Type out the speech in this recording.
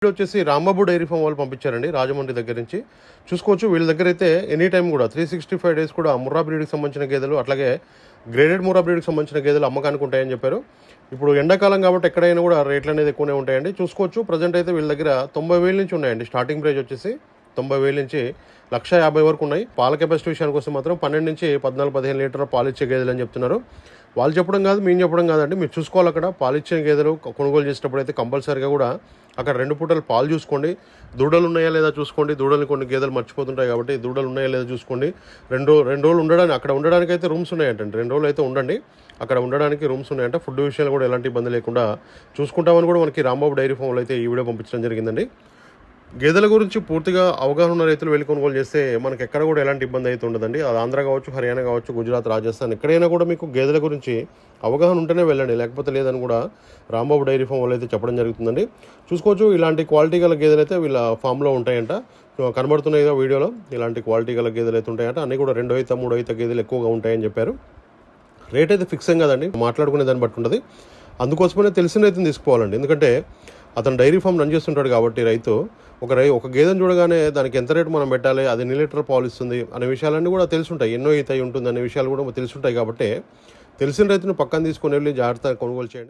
ఇప్పుడు వచ్చేసి Rambabu dairy farm వాళ్ళు పంపించారండి రాజమండ్రి దగ్గర నుంచి. చూసుకోవచ్చు వీళ్ళ దగ్గర అయితే ఎనీ టైం కూడా 365 డేస్ కూడా ముర్రా బ్రీడ్కి సంబంధించిన గేదెలు, అట్లాగే గ్రేడెడ్ ముర్రా బ్రీడ్కి సంబంధించిన గేదెలు అమ్మకానికి ఉంటాయని చెప్పారు. ఇప్పుడు ఎండాకాలం కాబట్టి ఎక్కడైనా కూడా రేట్లు అనేది ఎక్కువనే ఉంటాయండి. చూసుకోవచ్చు ప్రజెంట్ అయితే వీళ్ళ దగ్గర 90,000 నుంచి ఉన్నాయండి. స్టార్టింగ్ ప్రైస్ వచ్చేసి 90,000 నుంచి 1,50,000 వరకు ఉన్నాయి. పాల కెపాసిటీ విషయానికి వస్తే మాత్రం 12 నుంచి 14-15 లీటర్ల పాలు ఇచ్చే గేదెలు అని చెప్తున్నారు. వాళ్ళు చెప్పడం కాదు, మేము చెప్పడం కాదండి, మీరు చూసుకోవాలి. అక్కడ పాలు ఇచ్చే గేదెలు కొనుగోలు చేసేటప్పుడు అయితే కంపల్సరీగా కూడా అక్కడ 2 పూటలు పాలు చూసుకోండి. దూడలు ఉన్నాయా లేదా చూసుకోండి. దూడలు కొన్ని గేదెలు మర్చిపోతుంటాయి కాబట్టి దూడలు ఉన్నాయా లేదా చూసుకోండి. రెండు రోజులు ఉండడానికి అక్కడ ఉండడానికి అయితే రూమ్స్ ఉన్నాయంటండి. 2 రోజులు అయితే ఉండండి, అక్కడ ఉండడానికి రూమ్స్ ఉన్నాయంట. ఫుడ్ విషయాలు కూడా ఎలాంటి ఇబ్బంది లేకుండా చూసుకుంటామని కూడా మనకి రాంబాబు డైరీ ఫామ్లో అయితే ఈ వీడియో పంపించడం జరిగిందండి. గేదెల గురించి పూర్తిగా అవగాహన ఉన్న రైతులు వెళ్ళి కొనుగోలు చేస్తే మనకి ఎక్కడ కూడా ఎలాంటి ఇబ్బంది అయితే ఉండదండి. అది ఆంధ్ర కావచ్చు, హర్యానా కావచ్చు, గుజరాత్, రాజస్థాన్ ఎక్కడైనా కూడా మీకు గేదెల గురించి అవగాహన ఉంటేనే వెళ్ళండి, లేకపోతే లేదని కూడా రాంబాబు డైరీ ఫామ్ వాళ్ళు అయితే చెప్పడం జరుగుతుందండి. చూసుకోవచ్చు ఇలాంటి క్వాలిటీ గల గేదెలు అయితే వీళ్ళ ఫామ్లో ఉంటాయంట. కనబడుతున్నాయి కదా వీడియోలో, ఇలాంటి క్వాలిటీ గల గేదెలు అయితే ఉంటాయంట. అన్నీ కూడా 2 ఈత 3 ఈత గేదెలు ఎక్కువగా ఉంటాయని చెప్పారు. రేట్ అయితే ఫిక్స్ ఏం కదండి, మాట్లాడుకునే దాన్ని బట్టి ఉంటుంది. అందుకోసమే తెలిసిన రైతుని తీసుకోవాలండి. ఎందుకంటే అతను డైరీ ఫామ్ రన్ చేస్తుంటాడు కాబట్టి రైతు ఒక గేదెను చూడగానే దానికి ఎంత రేటు మనం పెట్టాలి, అది ఎన్ని లీటర్ పాలు ఇస్తుంది అనే విషయాలన్నీ కూడా తెలుసుంటాయి. ఎన్నో ఈత ఉంటుంది అనే విషయాలు కూడా తెలుసుంటాయి. కాబట్టి తెలిసిన రైతును పక్కన తీసుకొని వెళ్ళి జాగ్రత్తగా కొనుగోలు చేయండి.